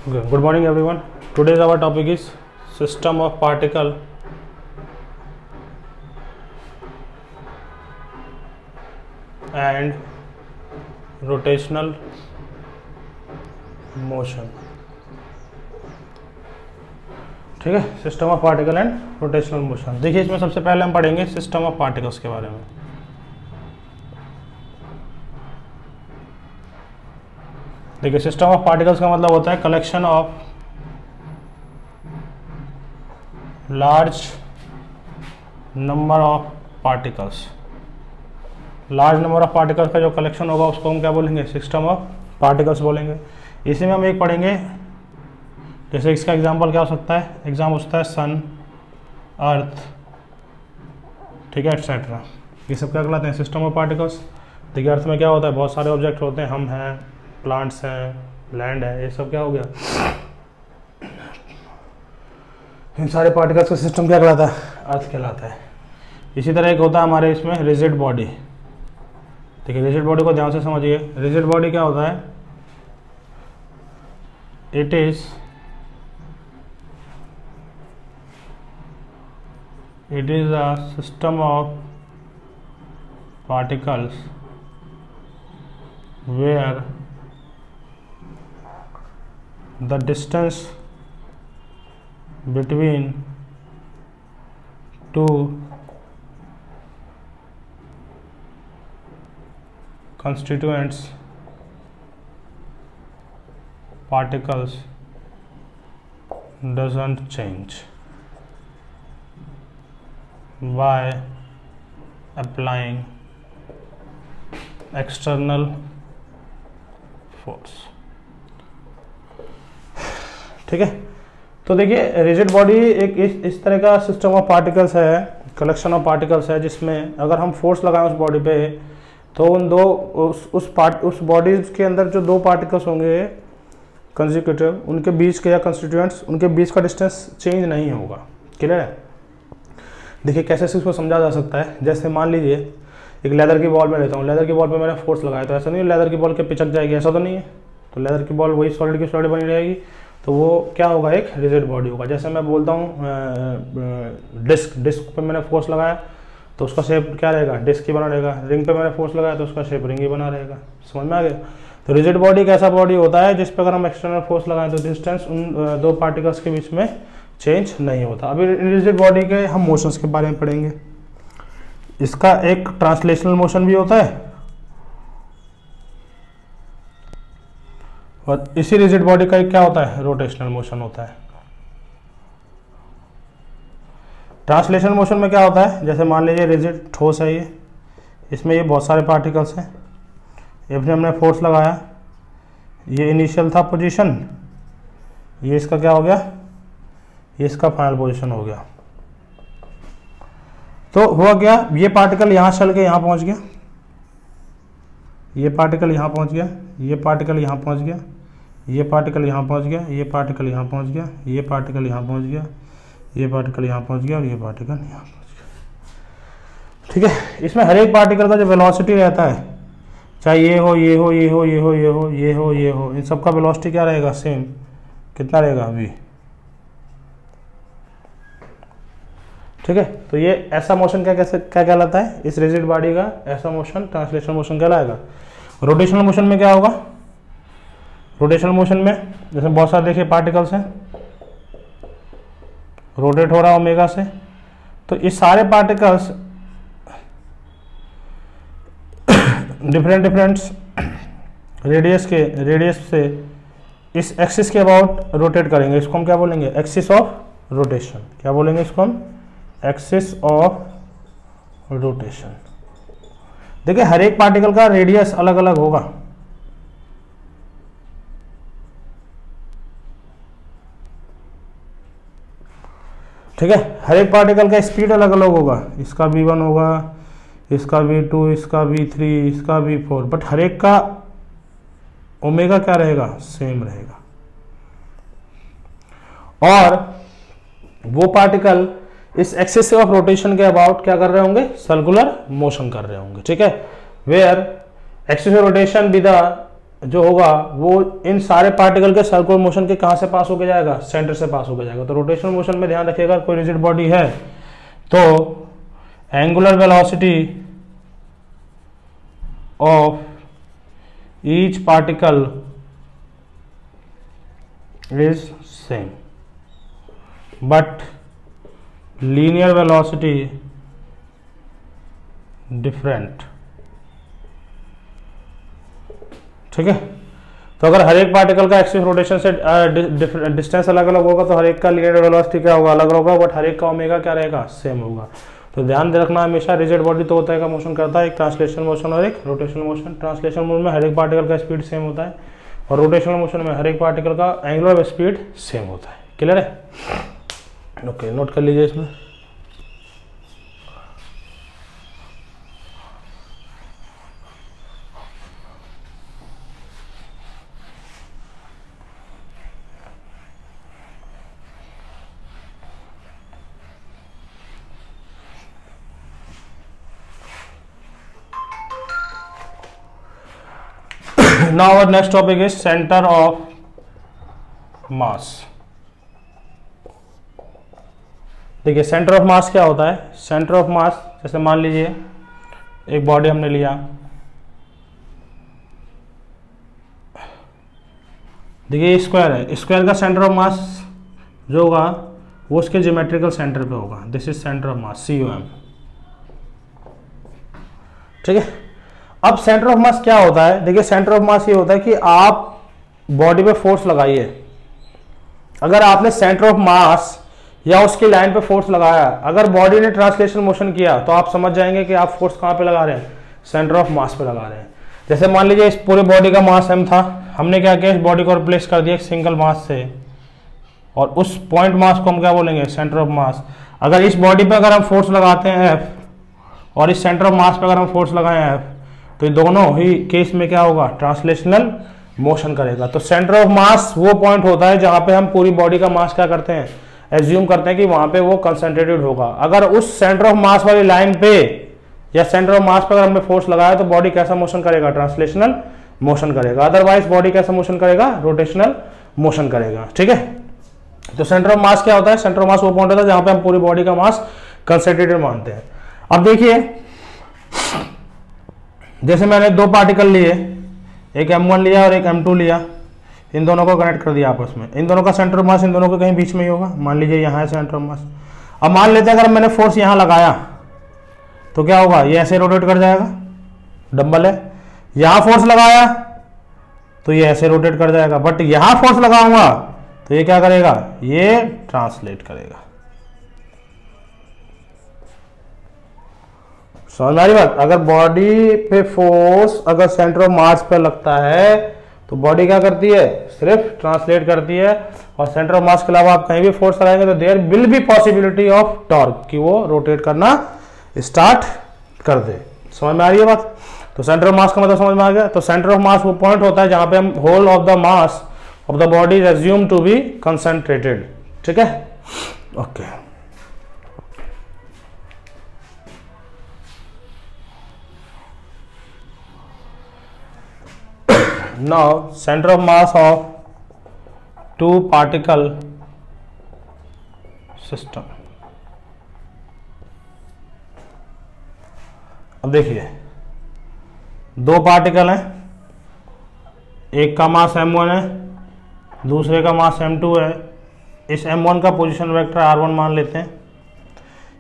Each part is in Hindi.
Okay, good morning everyone. Today's our topic is system of particle and rotational motion. ठीक है, system of particle and rotational motion. देखिए इसमें सबसे पहले हम पढ़ेंगे सिस्टम ऑफ पार्टिकल्स के बारे में. देखिए सिस्टम ऑफ पार्टिकल्स का मतलब होता है collection of large number of particles. Large number of particles का जो कलेक्शन होगा उसको हम क्या बोलेंगे, सिस्टम ऑफ पार्टिकल्स बोलेंगे. इसी में हम एक पढ़ेंगे, जैसे इसका एग्जांपल क्या हो सकता है, एग्जाम्पल हो सकता है सन, अर्थ, ठीक है, एटसेट्रा. ये सब क्या कहलाते हैं, सिस्टम ऑफ पार्टिकल्स. देखिए अर्थ में क्या होता है, बहुत सारे ऑब्जेक्ट होते हैं, हम हैं, प्लांट्स हैं, लैंड है, ये सब क्या हो गया, इन सारे पार्टिकल्स का सिस्टम क्या कहलाता है, अर्थ कहलाता है. इसी तरह एक होता है हमारे इसमें रिजिड बॉडी. देखिए रिजिड बॉडी को ध्यान से समझिए. रिजिड बॉडी क्या होता है, it is a system of particles where the distance between two constituents particles doesn't change by applying external force. ठीक है, तो देखिए रिजिड बॉडी एक इस तरह का सिस्टम ऑफ पार्टिकल्स है, कलेक्शन ऑफ पार्टिकल्स है, जिसमें अगर हम फोर्स लगाएं उस बॉडी पे तो उन दो उस बॉडी के अंदर जो दो पार्टिकल्स होंगे कंसेक्यूटिव, उनके बीच के या कंस्टिट्यूएंट्स, उनके बीच का डिस्टेंस चेंज नहीं होगा. क्लियर है. देखिए कैसे इसको समझा जा सकता है. जैसे मान लीजिए एक लेदर की बॉल में लेता हूँ, लेदर की बॉल पे मैंने फोर्स लगाया, तो ऐसा नहीं है लेदर की बॉल के पिचक जाएगी, ऐसा तो नहीं है. तो लेदर की बॉल वही सॉलिड की सॉलिड बनी रहेगी, तो वो क्या होगा, एक रिजिड बॉडी होगा. जैसे मैं बोलता हूँ डिस्क पे मैंने फोर्स लगाया तो उसका शेप क्या रहेगा, डिस्क ही बना रहेगा. रिंग पे मैंने फोर्स लगाया तो उसका शेप रिंग ही बना रहेगा. समझ में आ गया. तो रिजिड बॉडी एक ऐसा बॉडी होता है जिस पर अगर हम एक्सटर्नल फोर्स लगाएं तो डिस्टेंस उन दो पार्टिकल्स के बीच में चेंज नहीं होता. अभी रिजिड बॉडी के हम मोशंस के बारे में पढ़ेंगे. इसका एक ट्रांसलेशनल मोशन भी होता है और इसी रिजिड बॉडी का एक क्या होता है, रोटेशनल मोशन होता है. ट्रांसलेशनल मोशन में क्या होता है, जैसे मान लीजिए रिजिड ठोस है ये, इसमें ये बहुत सारे पार्टिकल्स हैं, इसमें हमने फोर्स लगाया, ये इनिशियल था पोजीशन, ये इसका क्या हो गया, ये इसका फाइनल पोजीशन हो गया. तो हुआ क्या, ये पार्टिकल यहाँ चल के यहाँ पहुँच गया, ये पार्टिकल यहाँ पहुँच गया, ये पार्टिकल यहाँ पहुँच गया, ये पार्टिकल यहाँ पहुँच गया, ये पार्टिकल यहाँ पहुँच गया, ये पार्टिकल यहाँ पहुँच गया, ये पार्टिकल यहाँ पहुँच गया और ये पार्टिकल यहाँ पहुँच गया. ठीक है. इसमें हर एक पार्टिकल का जो वेलोसिटी रहता है, चाहे ये हो, ये हो, ये हो, ये हो, ये हो, ये हो, ये हो, इन सब का वेलोसिटी क्या रहेगा, सेम. कितना रहेगा अभी. ठीक है. तो ये ऐसा मोशन क्या कहलाता है, इस रिजिड बॉडी का ऐसा मोशन ट्रांसलेशनल मोशन कहलाएगा. रोटेशनल मोशन में क्या होगा, रोटेशनल मोशन में जैसे बहुत सारे देखिए पार्टिकल्स हैं, रोटेट हो रहा है ओमेगा से, तो इस सारे पार्टिकल्स डिफरेंट रेडियस से इस एक्सिस के अबाउट रोटेट करेंगे. इसको हम क्या बोलेंगे, एक्सिस ऑफ रोटेशन. क्या बोलेंगे इसको हम, एक्सिस ऑफ रोटेशन. देखिए हर एक पार्टिकल का रेडियस अलग अलग होगा. ठीक है. हर एक पार्टिकल का स्पीड अलग अलग होगा. इसका v1 होगा, इसका v2, इसका v3, इसका v4, बट हर एक का ओमेगा क्या रहेगा, सेम रहेगा. और वो पार्टिकल इस एक्सिस ऑफ रोटेशन के अबाउट क्या कर रहे होंगे, सर्कुलर मोशन कर रहे होंगे. ठीक है. Where axis of rotation with the जो होगा वो इन सारे पार्टिकल के सर्कुलर मोशन के कहाँ से पास होके जाएगा, सेंटर से पास होके जाएगा। तो रोटेशनल मोशन में ध्यान रखिएगा, कोई रिजिड बॉडी है तो angular velocity of each particle is same but linear velocity different. ठीक है, तो अगर हर एक पार्टिकल का एक्सिस रोटेशन से डिस्टेंस अलग अलग होगा तो हर एक का लीनियर वेलोसिटी क्या होगा, अलग होगा, बट हर एक का ओमेगा क्या रहेगा, सेम होगा। तो ध्यान रखना हमेशा रिजिड बॉडी दो तरह का मोशन करता है, एक ट्रांसलेशनल मोशन और एक रोटेशनल मोशन। ट्रांसलेशनल मोशन में हर एक पार्टिकल का स्पीड सेम होता है और रोटेशनल मोशन में हर एक पार्टिकल का एंगुलर स्पीड सेम होता है। क्लियर है? ओके, नोट कर लीजिए इसमें। Now our next topic is center of mass। देखिए सेंटर ऑफ मास क्या होता है। सेंटर ऑफ मास जैसे मान लीजिए एक बॉडी हमने लिया, देखिए स्क्वायर है, स्क्वायर का सेंटर ऑफ मास जो होगा वो उसके ज्योमेट्रिकल सेंटर पे होगा। This is centre of mass, COM। ठीक है, अब सेंटर ऑफ मास क्या होता है, देखिए सेंटर ऑफ मास ये होता है कि आप बॉडी पे फोर्स लगाइए, अगर आपने सेंटर ऑफ मास या उसकी लाइन पे फोर्स लगाया, अगर बॉडी ने ट्रांसलेशन मोशन किया तो आप समझ जाएंगे कि आप फोर्स कहाँ पे लगा रहे हैं, सेंटर ऑफ मास पे लगा रहे हैं। जैसे मान लीजिए इस पूरे बॉडी का मास m था, हमने क्या किया, इस बॉडी को रिप्लेस कर दिया एक सिंगल मास से और उस पॉइंट मास को हम क्या बोलेंगे, सेंटर ऑफ मास। अगर इस बॉडी पे अगर हम फोर्स लगाते हैं F और इस सेंटर ऑफ मास पे अगर हम फोर्स लगाएं F, तो दोनों ही केस में क्या होगा, ट्रांसलेशनल मोशन करेगा। तो सेंटर ऑफ मास वो पॉइंट होता है जहां पे हम पूरी बॉडी का मास क्या करते हैं, एज्यूम करते हैं कि वहां पे वो कंसंट्रेटेड होगा। अगर उस सेंटर ऑफ मास वाली लाइन पे या सेंटर ऑफ मास पर अगर हमने फोर्स लगाया तो बॉडी कैसा मोशन करेगा, ट्रांसलेशनल मोशन करेगा। अदरवाइज बॉडी कैसा मोशन करेगा, रोटेशनल मोशन करेगा। ठीक है, तो सेंटर ऑफ मास क्या होता है, सेंटर ऑफ मास वो पॉइंट होता है जहां पे हम पूरी बॉडी का मास कंसंट्रेटेड मानते हैं। अब देखिए जैसे मैंने दो पार्टिकल लिए, एक m1 लिया और एक m2 लिया, इन दोनों को कनेक्ट कर दिया आपस में, इन दोनों का सेंटर ऑफ मास इन दोनों के कहीं बीच में ही होगा, मान लीजिए यहाँ है सेंटर ऑफ मास। अब मान लेते हैं अगर मैंने फोर्स यहाँ लगाया तो क्या होगा, ये ऐसे रोटेट कर जाएगा, डंबल है, यहाँ फोर्स लगाया तो ये ऐसे रोटेट कर जाएगा, बट यहाँ फोर्स लगाऊंगा तो ये क्या करेगा, ये ट्रांसलेट करेगा। समझ में आ रही बात? अगर बॉडी पे फोर्स अगर सेंटर ऑफ मास पे लगता है तो बॉडी क्या करती है, सिर्फ ट्रांसलेट करती है, और सेंटर ऑफ मास के अलावा आप कहीं भी फोर्स लगाएंगे तो there will be possibility of torque, कि वो रोटेट करना स्टार्ट कर दे। समझ में आ रही है बात? तो सेंटर ऑफ मास का मतलब समझ में आ गया। तो सेंटर ऑफ मास वो पॉइंट होता है जहां पे हम whole of the mass of the body is assume to be concentrated. ठीक है, okay. Now center of mass of two particle system। अब देखिए दो पार्टिकल हैं, एक का मास m1 है, दूसरे का मास m2 है। इस m1 का पोजीशन वेक्टर r1 मान लेते हैं,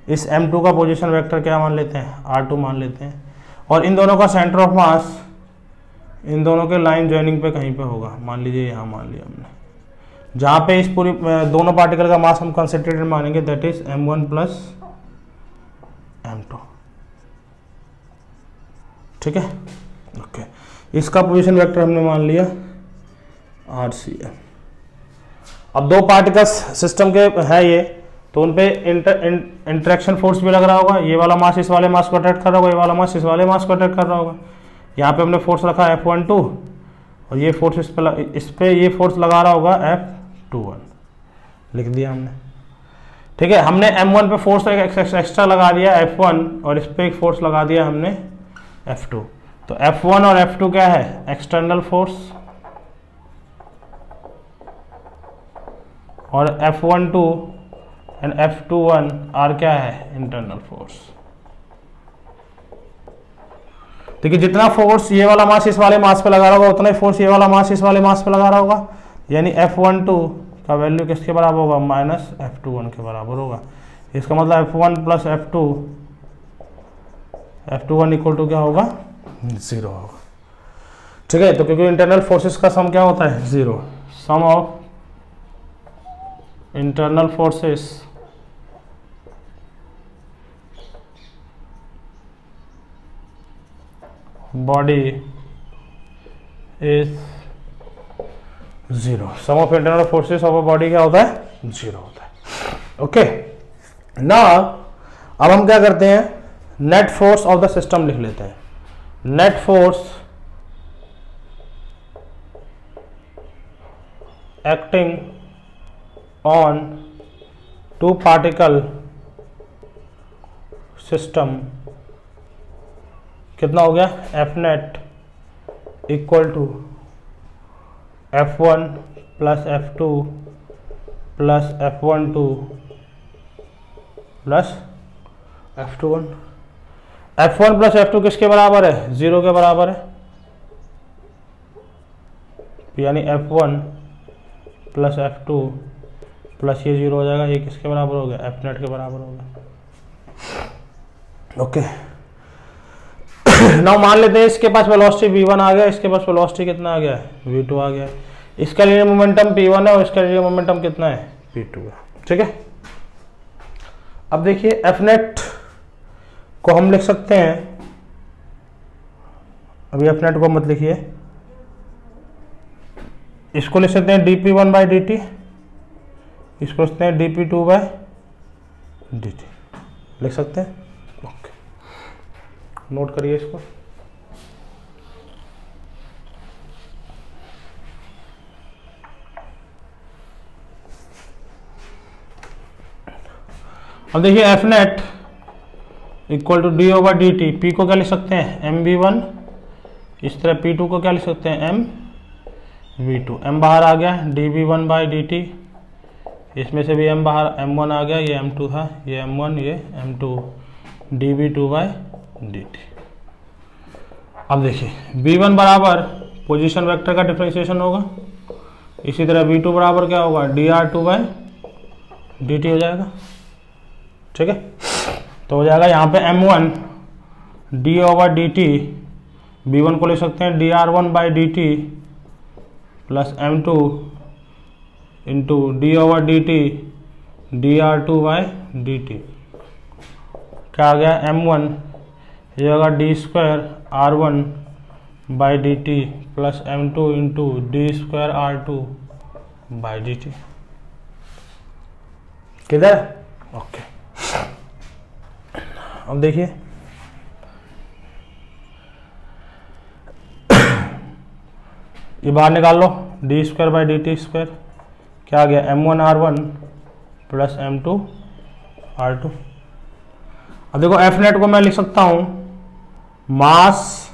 इस m2 का पोजीशन वेक्टर क्या मान लेते हैं, r2 मान लेते हैं, और इन दोनों का सेंटर ऑफ मास इन दोनों के लाइन ज्वाइनिंग पे कहीं पे होगा, मान लीजिए यहाँ मान लिया हमने, जहाँ पे इस पूरी दोनों पार्टिकल का मास हम कंसंट्रेटेड मानेंगे, that is m1 plus m2। ठीक है, ओके। इसका पोजीशन वेक्टर हमने मान लिया RCM। अब दो पार्टिकल्स सिस्टम के है ये, तो उन पे इंटरेक्शन फोर्स भी लग रहा होगा, ये वाला मास इस वाले मास को अट्रैक्ट कर रहा होगा, ये वाला मास इस वाले मास को अट्रैक्ट कर रहा होगा। यहाँ पे हमने फोर्स रखा है F12 और ये फोर्स इस पे ये फोर्स लगा रहा होगा F21, लिख दिया हमने। ठीक है, हमने M1 पे फोर्स एक्स्ट्रा लगा दिया F1 और इस पे एक फोर्स लगा दिया हमने F2। तो F1 और F2 क्या है, एक्सटर्नल फोर्स, और F12 एंड F21 आर क्या है, इंटरनल फोर्स। देखिए जितना फोर्स ये वाला मास इस वाले मास पे लगा रहा होगा उतना ही फोर्स ये वाला मास इस वाले मास पे लगा रहा होगा, यानी F12 का वैल्यू किसके बराबर होगा, माइनस F21 के बराबर होगा। इसका मतलब F1 plus F21 equal to क्या होगा, 0 होगा। ठीक है, तो क्योंकि इंटरनल फोर्सेस का सम क्या होता है, 0। Sum of internal forces body is 0। Sum of internal forces of a body क्या होता है, 0 होता है। ओके, ना अब हम क्या करते हैं, net force of the system लिख लेते हैं। Net force acting on two particle system कितना हो गया, F net equal to F1 plus F2 plus F12 plus F21। F1 plus F2 किसके बराबर है, 0 के बराबर है, यानी F1 प्लस F2 प्लस ये 0 हो जाएगा, ये किसके बराबर हो गया, F नेट के बराबर हो गया। ओके, नाउ मान लेते हैं इसके पास वेलोसिटी v1 आ गया, इसके पास वेलोसिटी कितना आ गया है, v2 आ गया। इसका लीनियर मोमेंटम p1 है और इसका लीनियर मोमेंटम कितना है, p2 है। ठीक है, अब देखिए एफ नेट को हम लिख सकते हैं, अभी एफ नेट को मत लिखिए, इसको लिख सकते हैं dp1 बाई dt, इसको लिखते हैं dp2 बाई dt, लिख सकते हैं। ओके, नोट करिए इसको। अब देखिए F net equal to D over D T, P को क्या लिख सकते हैं, एम वी वन, इस तरह पी टू को क्या लिख सकते हैं, एम वी टू। एम बाहर आ गया, D V one by D T, इसमें से भी एम बाहर, एम वन आ गया, ये एम टू था, ये एम वन, ये M two, D V two by D T. अब देखिए v1 बराबर पोजीशन वेक्टर का डिफरेंशिएशन होगा, इसी तरह v2 बराबर क्या होगा, dr2 बाई dt हो जाएगा। ठीक है, तो हो जाएगा यहाँ पे m1 d over dt, v1 को लिख सकते हैं dr1 by dt plus m2 into D over dt dr2 by dt। क्या आ गया, m1 ये होगा D square r1 by D T plus m2 into D square r2 by D T. किधर, ओके। अब देखिए ये बाहर निकाल लो, D square by D T square, क्या आ गया, m1 r1 plus m2 r2। अब देखो एफ नेट को मैं लिख सकता हूं मास,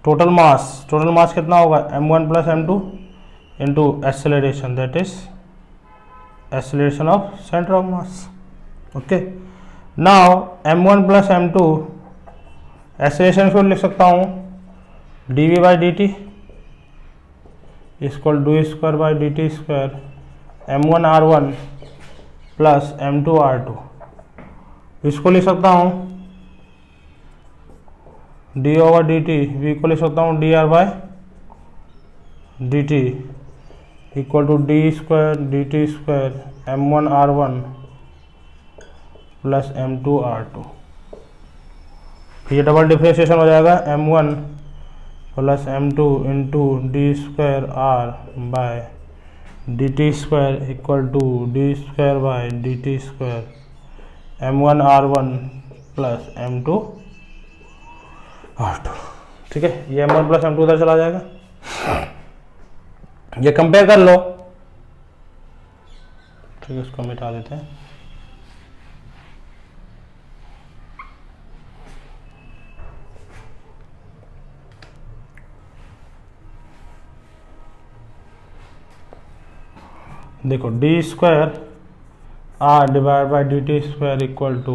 टोटल मास कितना होगा, m1 plus m2 into acceleration, that is acceleration of centre of mass. Okay, now m1 plus m2 acceleration को लिख सकता हूं dv by dt equal D square by D T square m1 r1 plus m2 r2। इसको लिख सकता हूं D over D T, V को लिख सकता हूँ D R by D T equal to D square D T square m1 r1 plus m2 r2। ये डबल डिफरेंशिएशन हो जाएगा m1 plus m2 into D square r by D T square equal to D square by D T square m1 r1 plus m2 r2। ठीक है, ये m1 प्लस m2 उधर चला जाएगा, ये कंपेयर कर लो। ठीक है, इसको मिटा देते हैं। देखो D square R divide by D T square equal to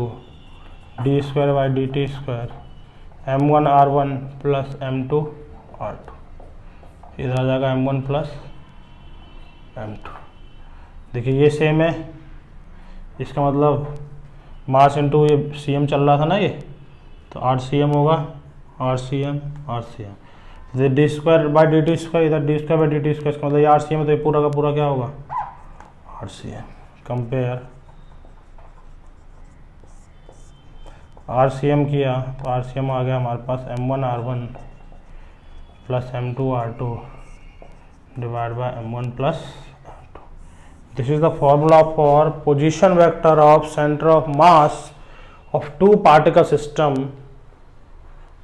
D square by D T square m1r1 plus m2r2, इधर आ जाएगा m1 प्लस m2। देखिए ये सेम है, इसका मतलब मास इंटू ये cm चल रहा था ना ये, तो RCM होगा, RCM RCM D square by D T square, इधर D square by D T square, इसका मतलब ये RCM है, तो ये पूरा का पूरा क्या होगा RCM। कंपेयर RCM किया तो RCM आ गया हमारे पास m1r1 plus m2r2 divide by m1 plus m2। This is the formula for position vector of centre of mass of two particle system,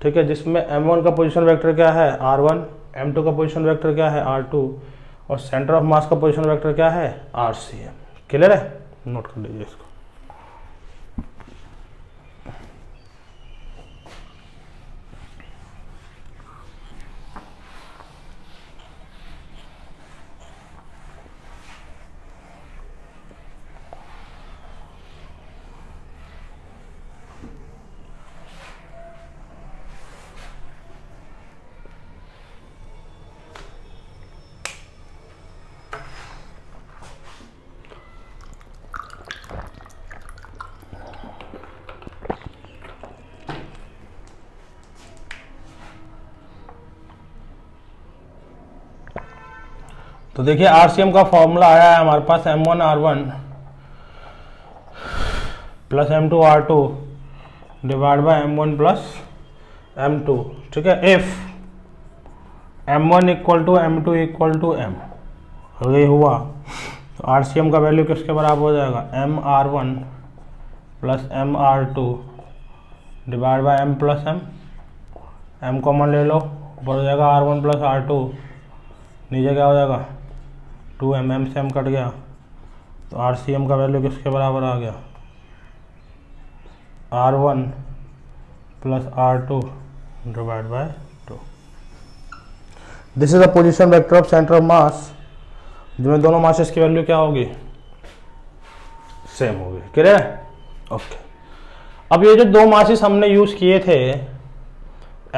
ठीक है, जिसमें m1 का पोजीशन वेक्टर क्या है r1, m2 का पोजीशन वेक्टर क्या है r2 और सेंटर ऑफ मास का पोजीशन वेक्टर क्या है RCM। क्लियर है, नोट कर लीजिए इसको। तो देखिए RCM का फॉर्मूला आया है हमारे पास m1r1 plus m2r2 divide by m1 plus m2, ठीक है। If m1 equal to m2 equal to m, अगर ये हुआ तो RCM का वैल्यू किसके बराबर हो जाएगा mr1 plus mr2 divide by m plus m common ले लो, ऊपर हो जाएगा r1 प्लस r2, नीचे क्या हो जाएगा 2m से m कट गया, तो RCM का वैल्यू किसके बराबर आ गया r1 plus r2 divide bye 2। This is the position vector of centre of मास, जिसमें दोनों मासेस की वैल्यू क्या होगी सेम होगी। क्लियर है, ओके। अब ये जो दो मासेस हमने यूज किए थे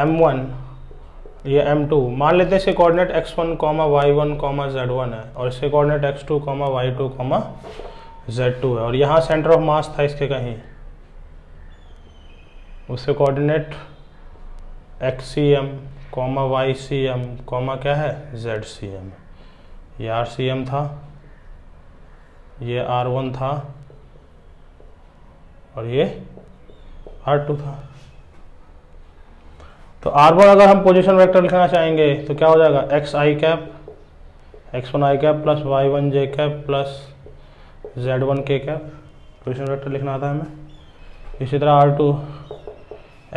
m1 ये m2, मान लेते हैं इसके कोऑर्डिनेट x1, y1, z1 है और इसके कोऑर्डिनेट x2, y2, z2 है, और यहाँ सेंटर ऑफ मास था इसके कहीं, उसके कोऑर्डिनेट xcm, ycm, क्या है zcm। ये RCM था, ये R1 था और ये R2 था। तो R1 अगर हम पोजीशन वेक्टर लिखना चाहेंगे तो क्या हो जाएगा xi cap, x1i cap plus y1j cap plus z1k cap, position vector लिखना आता है हमें। इसी तरह R2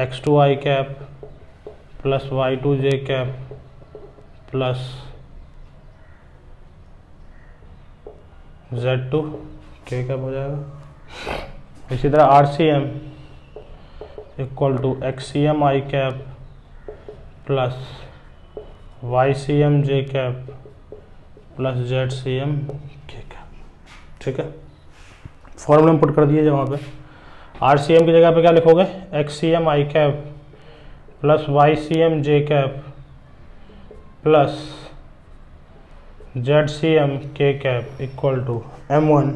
x2i cap plus y2j cap plus z2k cap हो जाएगा। इसी तरह RCM equal to xcm i cap plus ycm j cap plus zcm k cap, ठीक है। फॉर्मूला में पुट कर दिए वहाँ पे RCM की जगह पे क्या लिखोगे xcm i cap plus ycm j cap plus zcm k cap equal to m1,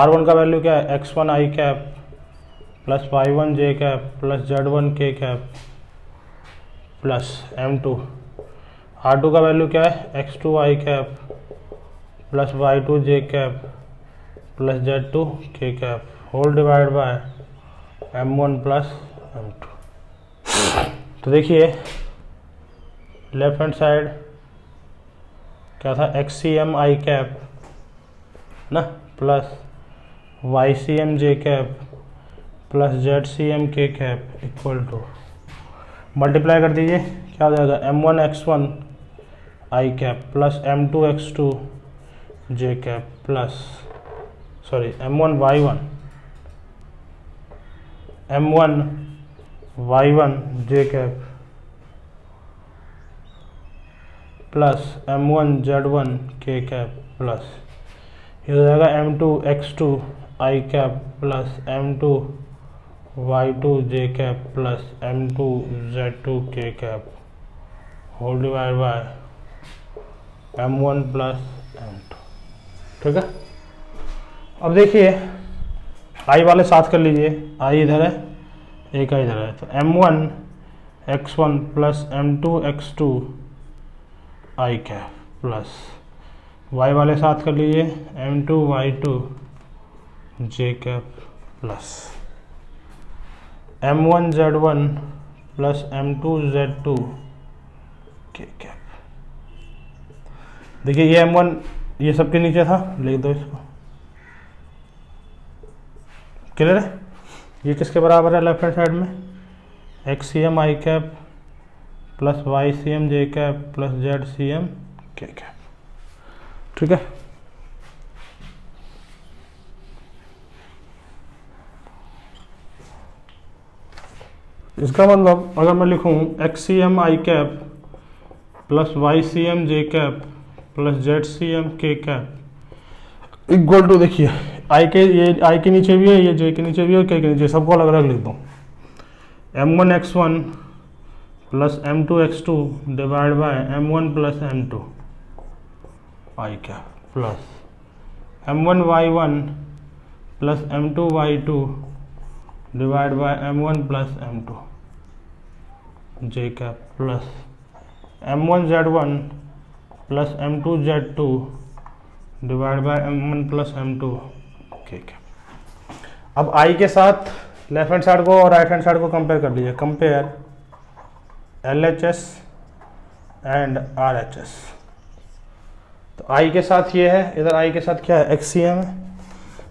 R1 का वैल्यू क्या है x1 i cap plus y1 j cap plus z1 k cap plus m2, R2 का वैल्यू क्या है x2 i cap plus y2 j cap plus z2 k cap whole divide by m1 plus m2। तो देखिए लेफ्ट हैंड साइड क्या था xcm i कैप ना plus ycm j cap plus zcm k cap equal to, multiply कर दीजिए क्या हो जाएगा m1 x1 i cap plus m2 x2 j cap plus m1 y1 j cap plus m1 z1 k cap plus ये हो जाएगा m2x2 i cap plus m2y2 j cap plus m2z2 k cap whole divide by m1 plus m2। ठीक है, अब देखिए i वाले साथ कर लीजिए, i इधर है, एक i इधर है, तो m1 x1 plus m2 x2 i cap plus y वाले साथ कर लीजिए, m2 y2 j cap plus m1 z1 plus m2 z2 k cap. देखिए ये m1 ये सबके नीचे था, लिख दो इसको। क्लियर है? ये किसके बराबर है लेफ्ट हैंड साइड में? xcm i cap plus ycm j cap plus zcm k cap. ठीक है, इसका मतलब अगर मैं लिखूं xcm i cap plus ycm j cap plus zcm k cap equal to, देखिए i के, ये i के नीचे भी है, ये j के नीचे भी है, k के नीचे, सबको अलग अलग लिख दो। m1 x1 plus m2 x2 divide by m1 plus m2 i cap plus m1 y1 plus m2 y2 divide by m1 plus m2 j cap plus m1 z1 plus m2 z2 divide by m1 plus m2 k cap. अब i के साथ लेफ्ट हैंड साइड को और राइट हैंड साइड को कंपेयर कर लीजिए, कंपेयर LHS एंड RHS। तो i के साथ ये है, इधर i के साथ क्या है? xcm है,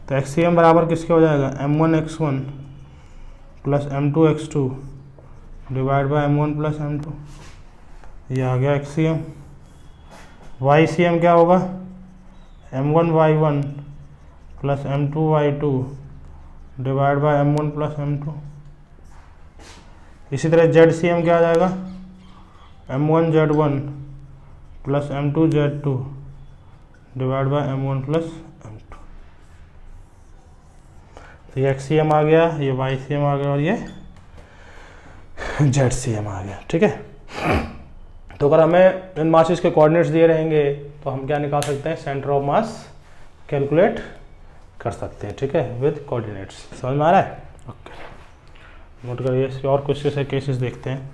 तो xcm बराबर किसके हो जाएगा? m1 x1 plus m2 x2 divide by m1 plus m2, ये आ गया xcm। ycm क्या होगा? m1 y1 plus m2 y2 divide by m1 plus m2। इसी तरह zcm क्या आ जाएगा? m1 z1 plus m2 z2 divide by m1 plus m2। तो ये xcm आ गया, ये ycm आ गया और ये zcm आ गया। ठीक है, तो अगर हमें इन मासेस के कोऑर्डिनेट्स दिए रहेंगे तो हम क्या निकाल सकते हैं? सेंटर ऑफ मास कैलकुलेट कर सकते हैं। ठीक है, विद कोऑर्डिनेट्स। समझ में आ रहा है? ओके, नोट करिए। इसके और कुछ से केसेस देखते हैं।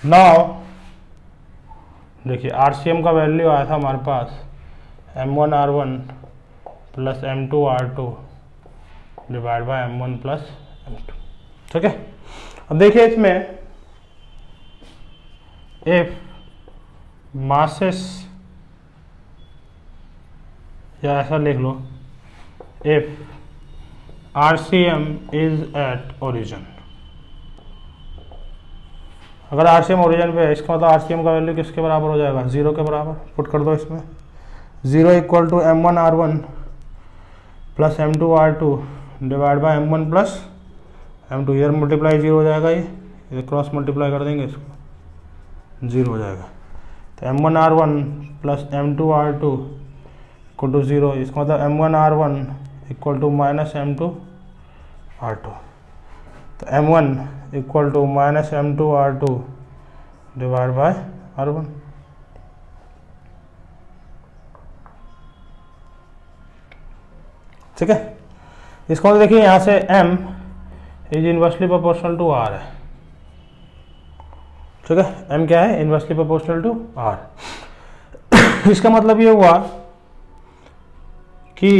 नाउ देखिए RCM का वैल्यू आया था हमारे पास m1 r1 plus m2 r2 divide by m1 plus m2। ठीक है, अब देखिए इसमें इफ मासेस, या ऐसा लिख लो, if RCM is at origin. अगर RCM ओरिजिन पे है, इसका मतलब RCM का वैल्यू किसके बराबर हो जाएगा? 0 के बराबर। पुट कर दो इसमें, 0 equal to m1 r1 plus m2 r2 divide by m1 plus m2। इधर मल्टीप्लाई 0 हो जाएगा, ये क्रॉस मल्टीप्लाई कर देंगे, इसको 0 हो जाएगा। तो m1 r1 plus m2 r2 equal to 0, इसका मतलब m1 r1 equal to minus m2 r2। तो m1 equal to minus m2 r2 divide by r1। ठीक है, इसको देखिए यहाँ से m is inversely proportional to r है। ठीक है, m क्या है? Inversely proportional to r। इसका मतलब ये हुआ कि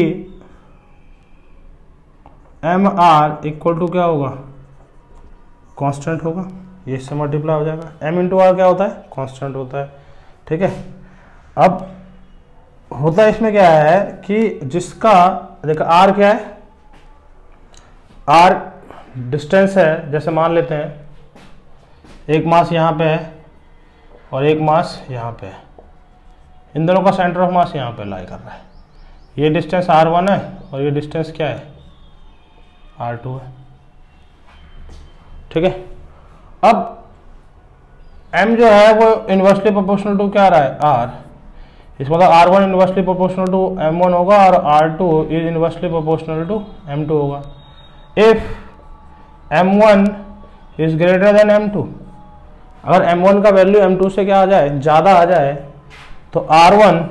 एम आर इक्वल टू क्या होगा? कांस्टेंट होगा, ये इससे मल्टीप्लाई हो जाएगा। m इंटू आर क्या होता है? कांस्टेंट होता है। ठीक है, अब होता है इसमें क्या है कि जिसका देखो r क्या है? आर डिस्टेंस है, जैसे मान लेते हैं एक मास यहाँ पे है और एक मास यहाँ पे है, इन दोनों का सेंटर ऑफ मास यहाँ पे लाई कर रहा है। ये डिस्टेंस r1 है और ये डिस्टेंस क्या है, r2 है। ठीक है, अब m जो है वो इन्वर्सली प्रोपोर्शनल टू क्या आ रहा है, r, इसका मतलब r1 inversely proportional to m1 होगा और r2 is inversely proportional to m2 होगा। If m1 is greater than m2, अगर m1 का वैल्यू m2 से क्या आ जाए, ज़्यादा आ जाए, तो r1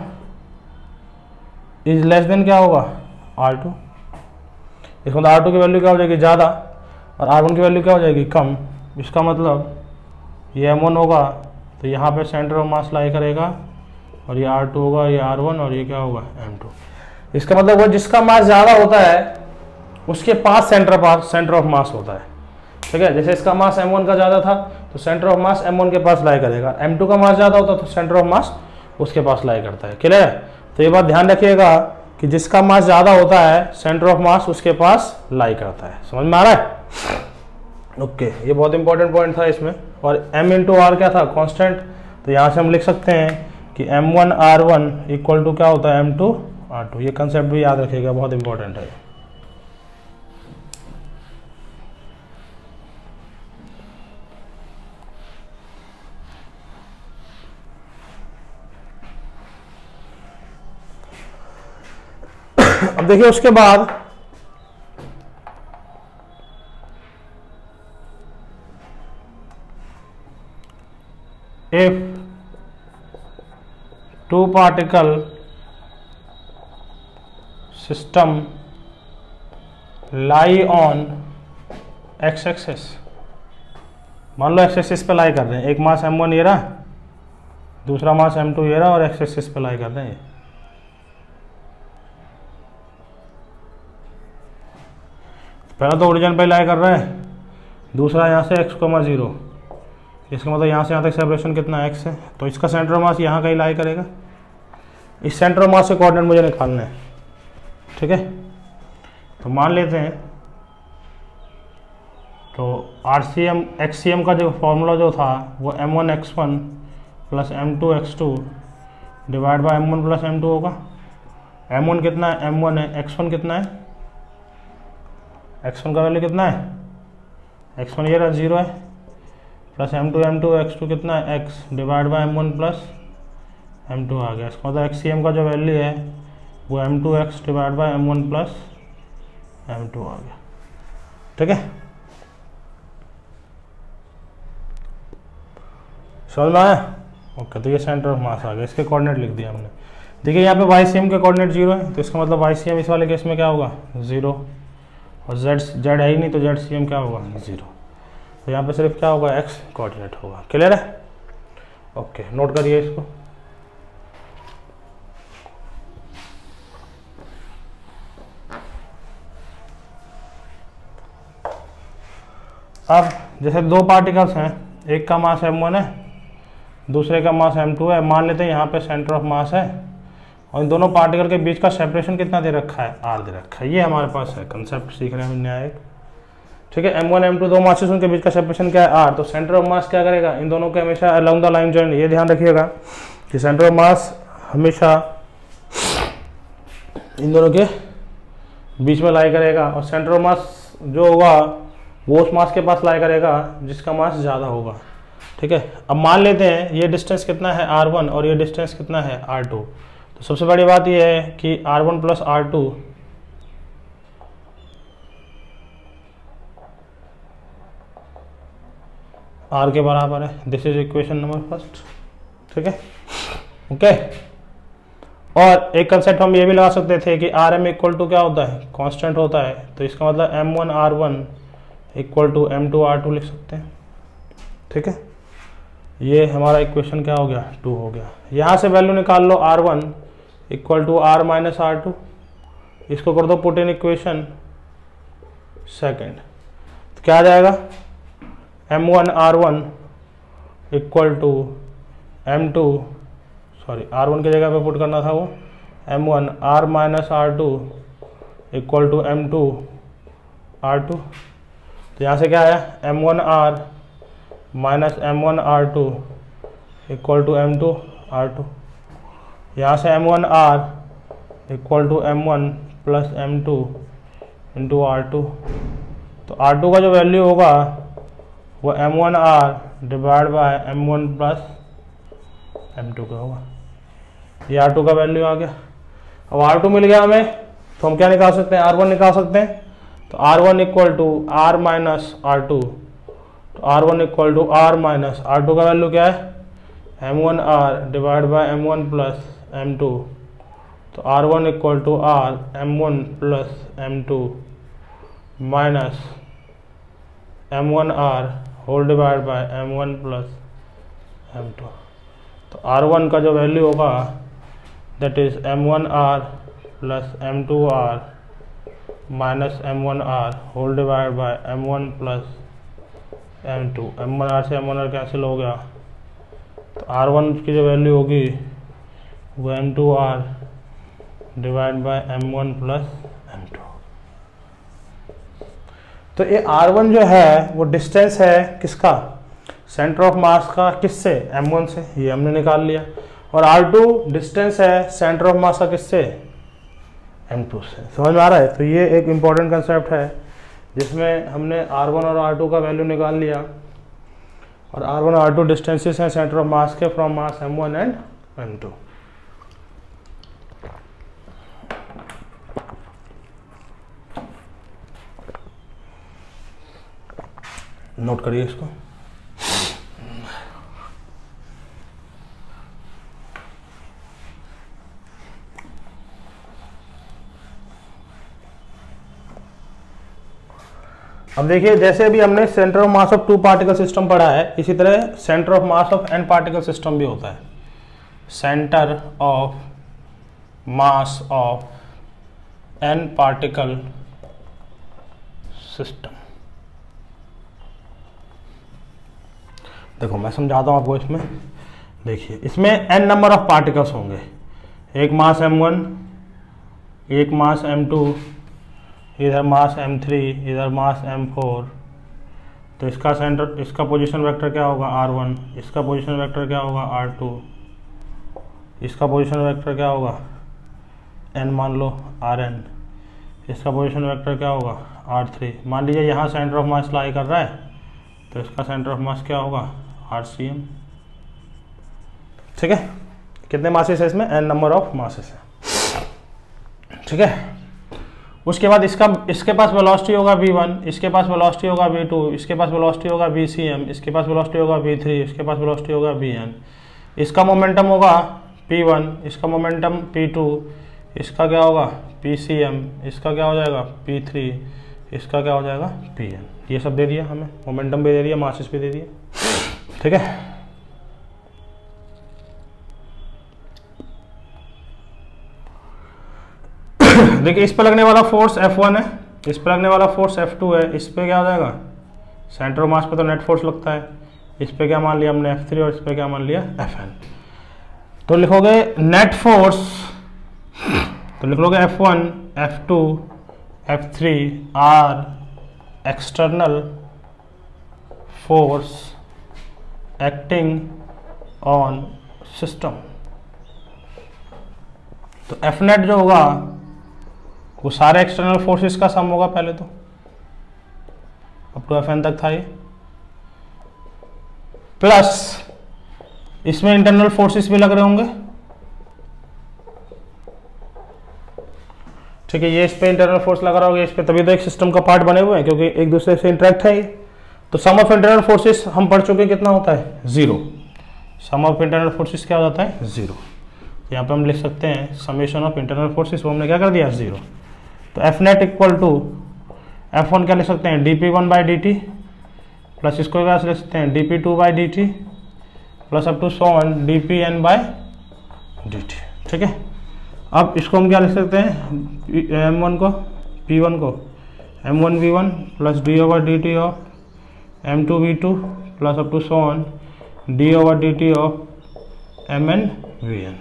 इज लेस देन क्या होगा, r2। इसका मतलब r2 की वैल्यू क्या हो जाएगी, ज़्यादा, और r1 की वैल्यू क्या हो जाएगी, कम। इसका मतलब ये m1 होगा तो यहाँ पे सेंटर ऑफ मास लाई करेगा, और ये r2 होगा, ये r1, और ये क्या होगा, m2। इसका मतलब वो जिसका मास ज़्यादा होता है उसके पास सेंटर ऑफ मास होता है। ठीक है, जैसे इसका मास m1 का ज़्यादा था तो सेंटर ऑफ मास m1 के पास लाई करेगा, m2 का मास ज़्यादा होता तो सेंटर ऑफ मास उसके पास लाई करता है। क्लियर है? तो ये बात ध्यान रखिएगा कि जिसका मास ज़्यादा होता है सेंटर ऑफ मास उसके पास लाई करता है। समझ में आ रहा है? ओके, ये बहुत इंपॉर्टेंट पॉइंट था इसमें। और m इंटू आर क्या था, कांस्टेंट, तो यहाँ से हम लिख सकते हैं कि m1 r1 इक्वल टू क्या होता है, m2 r2। ये कंसेप्ट भी याद रखिएगा, बहुत इंपॉर्टेंट है। अब देखिए उसके बाद if two particle system lie on x axis, मान लो x axis पे लाई कर रहे हैं, एक मास m1 ये रहा, दूसरा मास m2 ये रहा, और x axis पे लाई कर रहे हैं। पहला तो ओरिजिन पे लाई कर रहा है, दूसरा यहाँ से x, 0, इसका मतलब यहाँ से यहाँ तक सेपरेशन कितना x है, तो इसका सेंटर ऑफ मास यहाँ कहीं लाई करेगा। इस सेंटर ऑफ मास से कोऑर्डिनेट मुझे निकालना है। ठीक है, तो मान लेते हैं, तो RCM XCM का जो फॉर्मूला जो था वो m1 x1 plus m2 x2 divide by m1 plus m2 होगा। m1 कितना है, m1 है, x1 कितना है, x1 का वैल्यू कितना है, x1 ये रहा 0 है, प्लस m2 x2 कितना है, x divide by m1 plus m2 आ गया। इसका मतलब XCM का जो वैल्यू है वो m2 x divide by m1 plus m2 आ गया। ठीक है, समझ में आया? ओके, तो ये सेंटर ऑफ मास आ गया, इसके कोऑर्डिनेट लिख दिया हमने। देखिए यहाँ पे YCM के कोऑर्डिनेट 0 है, तो इसका मतलब YCM इस वाले केस में क्या होगा, 0, और Z है ही नहीं तो ZCM क्या होगा, 0। तो यहाँ पे सिर्फ क्या होगा, x कोऑर्डिनेट होगा। क्लियर है? ओके, नोट करिए इसको। अब जैसे दो पार्टिकल्स हैं, एक का मास m1 है, दूसरे का मास m2 है। मान लेते हैं यहाँ पे सेंटर ऑफ मास है, और इन दोनों पार्टिकल के बीच का सेपरेशन कितना दे रखा है, r दे रखा है। ये हमारे पास है, कंसेप्ट सीख रहे हैं हमने एक। ठीक है, m1 m2 दो मासेस, उनके बीच का सेपरेशन क्या है, r। तो सेंटर ऑफ मास क्या करेगा, इन दोनों के हमेशा अलोंग द लाइन जॉइंट। ये ध्यान रखिएगा कि सेंटर ऑफ मास हमेशा इन दोनों के बीच में लाई करेगा, और सेंटर ऑफ मास जो होगा वो उस मास के पास लाई करेगा जिसका मास ज़्यादा होगा। ठीक है, अब मान लेते हैं ये डिस्टेंस कितना है, r1, और ये डिस्टेंस कितना है, r2। तो सबसे बड़ी बात ये है कि r1 प्लस r2 r के बराबर है। This is equation number first. ठीक है, ओके। और एक कंसेप्ट हम ये भी लगा सकते थे कि Rm इक्वल टू क्या होता है, कांस्टेंट होता है। तो इसका मतलब m1 r1 equal to m2 r2 लिख सकते हैं। ठीक है, ये हमारा इक्वेशन क्या हो गया, 2 हो गया। यहाँ से वैल्यू निकाल लो, r1 equal to r minus r2। इसको कर दो पुट इन इक्वेशन सेकेंड, तो क्या आ जाएगा, m1 r1 equal to m2, sorry r1 की जगह पे पुट करना था वो, m1 r minus r2 equal to m2 R2। तो यहाँ से क्या आया M1R minus M1R2 equal to M2R2। यहाँ से M1R equal to M1 plus M2 into R2। तो R2 का जो वैल्यू होगा वो M1R divide by M1 plus M2 का होगा। ये R2 का वैल्यू आ गया। अब R2 मिल गया हमें, तो हम क्या निकाल सकते हैं, R1 निकाल सकते हैं। तो R1 equal to R minus R2, तो R1 equal to R minus R2 का वैल्यू क्या है M1R divide by M1 plus M2। तो R1 equal to R M1 plus M2 minus M1R whole divide by M1 plus M2। तो R1 का जो वैल्यू होगा that is M1R plus M2R minus M1R whole divide by M1 plus M2। M1R से M1R कैंसिल हो गया, तो R1 की जो वैल्यू होगी वो M2R divide by M1 plus M2। तो ये R1 जो है वो डिस्टेंस है किसका, सेंटर ऑफ मास का, किससे, M1 से, ये हमने निकाल लिया। और R2 डिस्टेंस है सेंटर ऑफ मास का किससे, M2 से। समझ में आ रहा है। तो ये एक इम्पॉर्टेंट कंसेप्ट है जिसमें हमने R1 और R2 का वैल्यू निकाल लिया, और R1 और R2 डिस्टेंसेस हैं सेंटर ऑफ मास के from mass M1 and M2। Note करिए इसको। अब देखिए, जैसे भी हमने centre of mass of two particle system पढ़ा है, इसी तरह centre of mass of N particle system भी होता है। Centre of mass of N particle system. देखो मैं समझाता हूँ आपको। इसमें देखिए, इसमें n नंबर ऑफ पार्टिकल्स होंगे, एक मास M1, एक मास M2, इधर मास M3, इधर मास M4। तो इसका सेंटर, इसका पोजीशन वेक्टर क्या होगा R1, इसका पोजीशन वेक्टर क्या होगा R2, इसका पोजीशन वेक्टर क्या होगा n मान लो Rn, इसका पोजीशन वेक्टर क्या होगा R3। मान लीजिए यहाँ सेंटर ऑफ मास लाई कर रहा है, तो इसका सेंटर ऑफ मास क्या होगा RCM। ठीक है, कितने मासेस है इसमें, n नंबर ऑफ मासेस है। ठीक है, उसके बाद इसके पास वेलोसिटी होगा v1, इसके पास वेलोसिटी होगा v2, इसके पास वेलोसिटी होगा vcm, इसके पास वेलोसिटी होगा v3, इसके पास वेलोसिटी होगा vn। इसका मोमेंटम होगा p1, इसका मोमेंटम p2, इसका क्या होगा pcm, इसका क्या हो जाएगा p3, इसका क्या हो जाएगा pn। ये सब दे दिया हमें, मोमेंटम भी दे दिया, मासेस भी दे दिया। ठीक है, देखिए इस पर लगने वाला फोर्स F1 है, इस पर लगने वाला फोर्स F2 है, इस पे क्या हो जाएगा, सेंटर ऑफ मास पे तो नेट फोर्स लगता है, इस पे क्या मान लिया हमने F3 और इस पे क्या मान लिया Fn। तो लिखोगे नेट फोर्स, तो लिख लोगे F1, F2, F3 are external force acting on system. तो Fnet जो होगा वो सारे एक्सटर्नल फोर्सेस का सम होगा पहले तो, अप टू Fn तक था ये, प्लस इसमें इंटरनल फोर्सेस भी लग रहे होंगे। ठीक है, ये इस पे इंटरनल फोर्स लगा रहा होगा, इस पे, तभी तो एक सिस्टम का पार्ट बने हुए हैं, क्योंकि एक दूसरे से इंटरेक्ट है ये। तो सम ऑफ इंटरनल फोर्सेस हम पढ़ चुके, कितना होता है 0। सम ऑफ इंटरनल फोर्सेस क्या हो जाता है 0। यहाँ पे हम लिख सकते हैं समेशन ऑफ इंटरनल फोर्सेस, वो हमने क्या कर दिया 0। तो Fnet इक्वल टू F1 क्या लिख सकते हैं dP1/dt, प्लस इसको क्या लिख सकते हैं dP2/dt, plus up to so on dPn/dt। ठीक है, अब इसको हम क्या लिख सकते हैं M1 को, P1 को M1V1 plus d/dt of M2V2 plus up to so on d/dt of MnVn।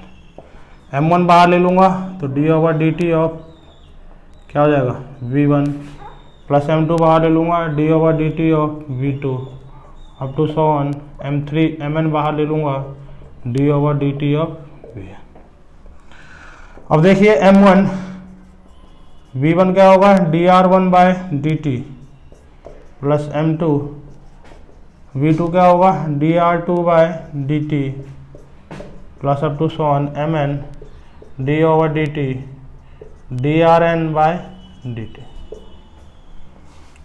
M1 बाहर ले लूँगा तो d/dt ऑफ क्या हो जाएगा V1 प्लस M2 बाहर ले लूँगा d/dt of V2 up to so on M3 Mn बाहर ले लूँगा d/dt ऑफ V। अब देखिए M1 V1 क्या होगा dr1/dt प्लस M2 V2 क्या होगा dr2/dt plus up to so on Mn d/dt drn/dt।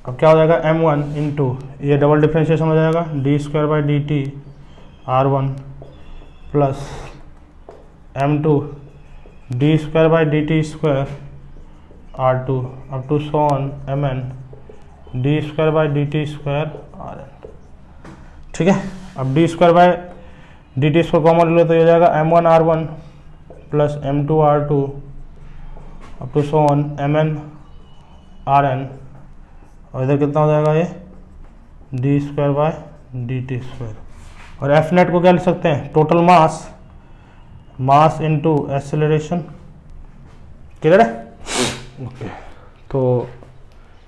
अब क्या हो जाएगा M1 इंटू ये डबल डिफ्रेंशिएशन हो जाएगा d/dt r1 plus M2 d/dt² r2 up to so on Mn d/dt² rn। ठीक है, अब d/dt² कॉमन ले तो ये हो जाएगा M1 r1 plus M2 r2 up to so on Mn rn, और इधर कितना हो जाएगा ये d/dt²। और एफ नेट को क्या लिख सकते हैं total mass into acceleration. Clear है? ओके, तो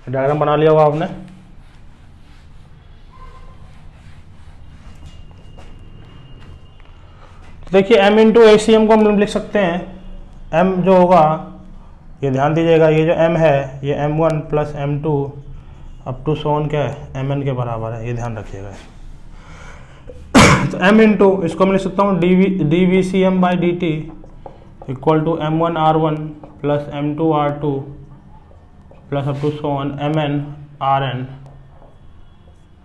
डायग्राम बना लिया होगा आपने। तो देखिए m इंटू ACM को हम लिख सकते हैं, m जो होगा ये ध्यान दीजिएगा, ये जो m है ये m1 plus m2 up to सोन क्या है mn के बराबर है, ये ध्यान रखिएगा। तो m इंटू इसको मैं लिख सकता हूँ dVCM/dt equal to m1 r1 plus m2 r2 plus up to so on mn rn,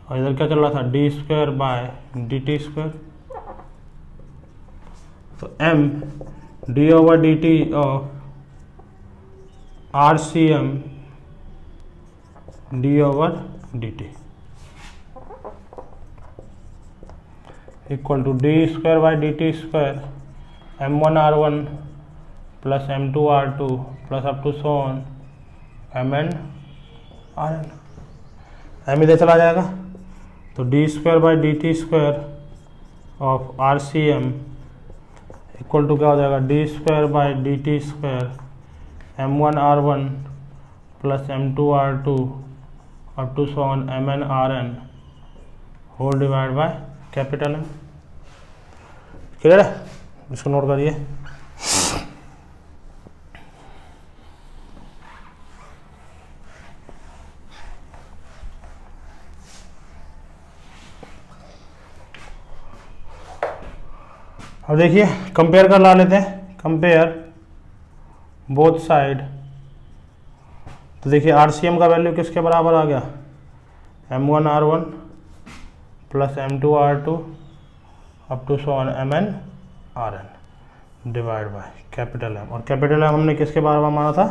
और इधर क्या चल रहा था d/dt²। तो m d/dt of RCM d/dt equal to d/dt² m1 r1 plus m2 r2 plus up to so on mn rn। m इधर चला जाएगा तो d/dt² of RCM equal to क्या हो जाएगा d/dt² m1 r1 plus m2 r2 up to so on mn rn whole divide by capital M। Clear है? इसको नोट करिए। अब देखिए कंपेयर कर ला लेते हैं, कंपेयर बोथ साइड। तो देखिए RCM का वैल्यू किसके बराबर आ गया m1 r1 plus m2 r2 up to so on mn rn divide by capital M। और कैपिटल M हमने किसके बराबर माना था?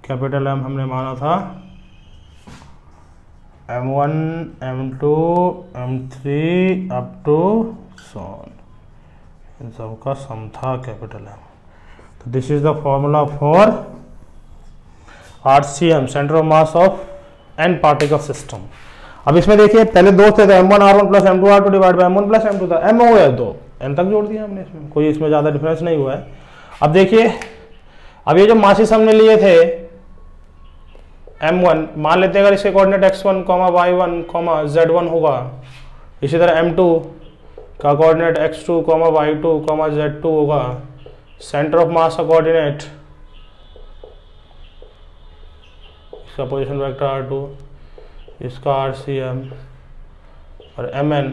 कैपिटल M हमने माना था m1 m2 m3 up to so on, इन सब का सम था कैपिटल M। तो this is the formula for RCM centre of mass of n particle system. अब इसमें देखिए पहले दो थे, m1 r1 plus m2 r2 divide by m1 plus m2 था, m हो गया तो n तक जोड़ दिया हमने, इसमें कोई इसमें ज़्यादा डिफरेंस नहीं हुआ है। अब देखिए अब ये जो मासेस हमने लिए थे m1, मान लेते हैं अगर इसके कोऑर्डिनेट x1, y1, z1 होगा, इसी तरह m2 का कोऑर्डिनेट x2, y2, z2 होगा, सेंटर ऑफ मास का कोऑर्डिनेट इसका पोजीशन वेक्टर r2, इसका RCM, और mn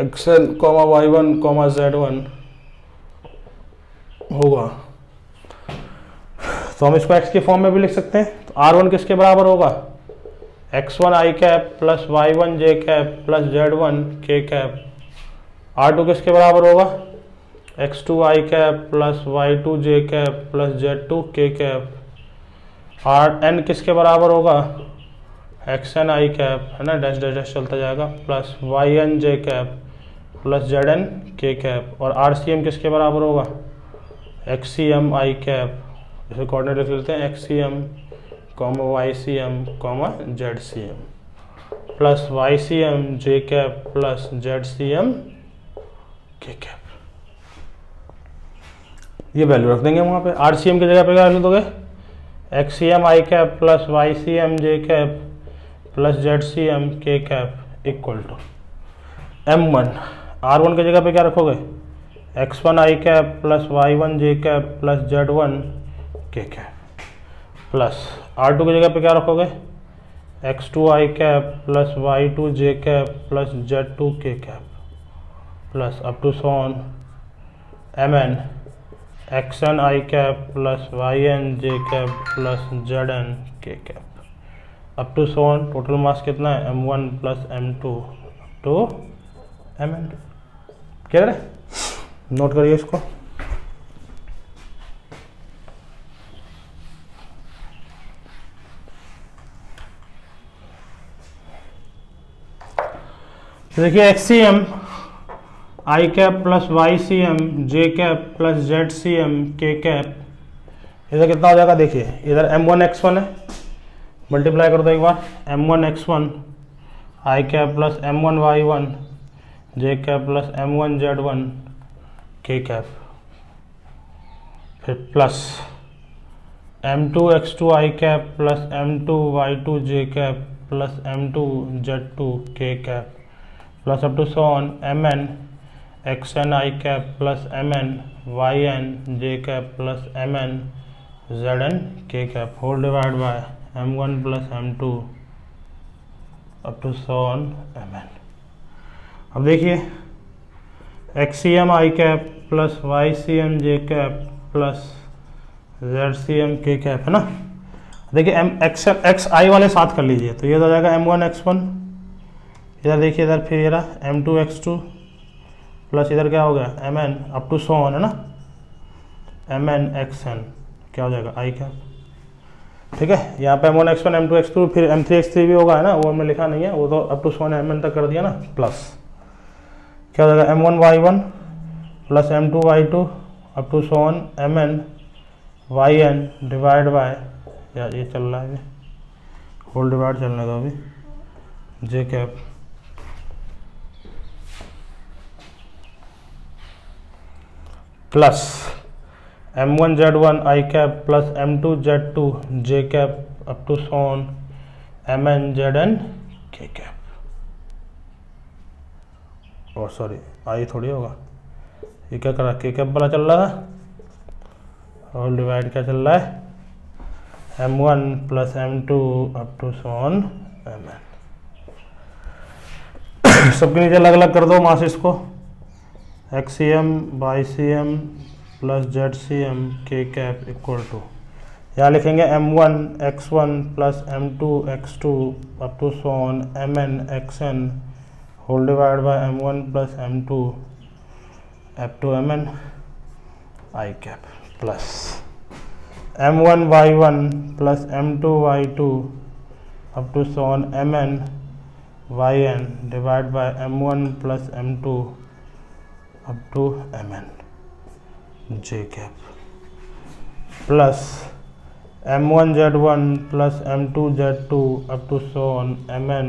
xn, y1, z1 होगा। तो हम इसको x के फॉर्म में भी लिख सकते हैं। तो r1 किसके बराबर होगा x1 i cap plus y1 j cap plus z1 k cap. r2 किसके बराबर होगा x2 i cap plus y2 j cap plus z2 k cap. rn किसके बराबर होगा xn i कैप, है ना, डैश डैश डैश चलता जाएगा, plus yn j cap plus zn k cap. और RCM किसके बराबर होगा xcm i कैप, इसे कोऑर्डिनेट लिख लेते हैं xcm, ycm, zcm plus ycm j cap plus zcm k cap. ये वैल्यू रख देंगे वहाँ पे। RCM की जगह पे क्या लिख दोगे X C M I cap plus Y C M J cap plus Z C M K cap equal to M1। R1 की जगह पे क्या रखोगे, x1 I cap plus y1 J cap plus z1 K cap plus R2 की जगह पे क्या रखोगे, x2 I cap plus y2 J cap plus z2 K cap plus up to so on mn xn I cap plus yn J cap plus zn K cap up to so on. Total mass कितना है, m1 plus m2 to mn। Clear है, नोट करिए इसको। देखिए X C M I cap plus Y C M J cap plus Z C M K cap, इधर कितना हो जाएगा, देखिए इधर m1 x1 है, मल्टीप्लाई कर दो एक बार, m1 x1 I cap plus m1 y1 J cap plus m1 z1 K cap, फिर plus m2 x2 I cap plus m2 y2 J cap plus m2 z2 K cap plus up to so on mn xn I cap plus mn yn J cap plus mn zn K cap whole divide by m1 plus m2 up to so on mn। अब देखिए X C M I cap plus Y C M J cap plus Z C M K cap है ना। देखिए एक्स आई वाले साथ कर लीजिए, तो ये हो जाएगा m1 x1, इधर देखिए इधर फिर ये रहा m2 x2 प्लस इधर क्या हो गया mn up to so on है ना mn xn क्या हो जाएगा आई कैप। ठीक है, यहाँ पे m1 x1 m2 x2 फिर m3 x3 भी होगा है ना, वो मैं लिखा नहीं है, वो तो up to so on mn तक कर दिया ना। प्लस क्या हो जाएगा m1 y1 plus m2 y2 up to so on mn yn divide by, यार ये चल रहा है होल डिवाइड चलने का अभी, J cap plus m1 z1 I cap plus m2 z2 J cap up to so on mn zn K cap, और सॉरी आई थोड़ी होगा, ये क्या करा के कैप वाला चल रहा था, और डिवाइड क्या चल रहा है m1 plus m2 up to so on mn। सबके नीचे अलग अलग कर दो मास इसको, X C M Y C M plus Z C M K cap equal to, यहाँ लिखेंगे m1 x1 plus m2 x2 up to so on mn xn whole divide by m1 plus m2 up to mn I cap plus m1 y1 plus m2 y2 up to so on mn yn divide by m1 plus m2 up to mn J cap plus m1 z1 plus m2 z2 up to so on mn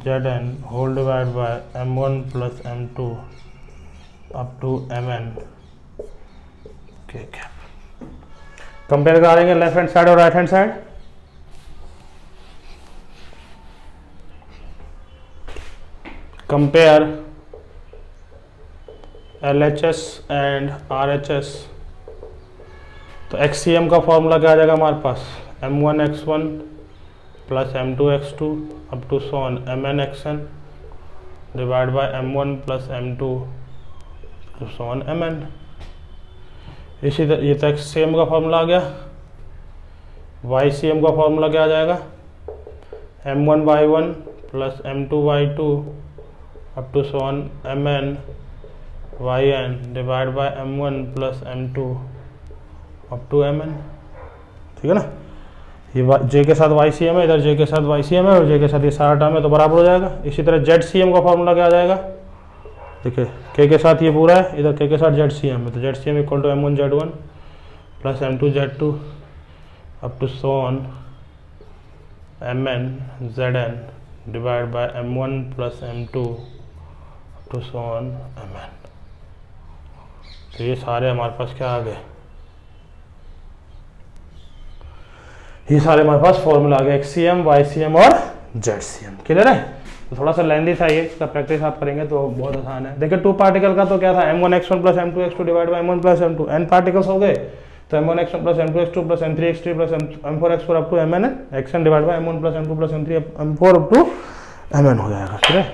zn whole divide by m1 plus m2 up to mn K cap. Compare करेंगे लेफ्ट हैंड साइड और right hand side. Compare LHS and RHS, तो XCM का फॉर्मूला क्या आ जाएगा हमारे पास, m1 x1 plus m2 x2 up to so on mn xn divide by m1 plus m2 to so on mn। इसी तरह ये तो XCM का फॉर्मूला आ गया। YCM का फॉर्मूला क्या आ जाएगा, m1 y1 plus m2 y2 up to so on mn yn divide by m1 plus m2 up to mn। ठीक है ना, ये j के साथ YCM है, इधर j के साथ YCM है और j के साथ ये सारा टर्म है, तो बराबर हो जाएगा। इसी तरह ZCM का फॉर्मूला क्या आ जाएगा, देखिए k के साथ ये पूरा है, इधर k के साथ ZCM है, तो ZCM equal to m1 z1 plus m2 z2 up to so on mn zn divide by m1 plus m2 up to so on mn। तो ये सारे हमारे पास क्या आ गए, ये सारे हमारे पास फॉर्मूला आ गए, XCM, YCM और ZCM। क्लियर है? तो थोड़ा सा लेंदी था ये, इसका प्रैक्टिस आप करेंगे तो बहुत आसान है। देखिए 2 पार्टिकल का तो क्या था, M1x1 plus M2x2 divide by M1 plus M2, n particles हो गए तो M1x1 plus M2x2 plus M3x3 plus M4x4 up to Mn xn divide by M1 plus M2 plus M3 M4 up to Mn हो जाएगा। ठीक है?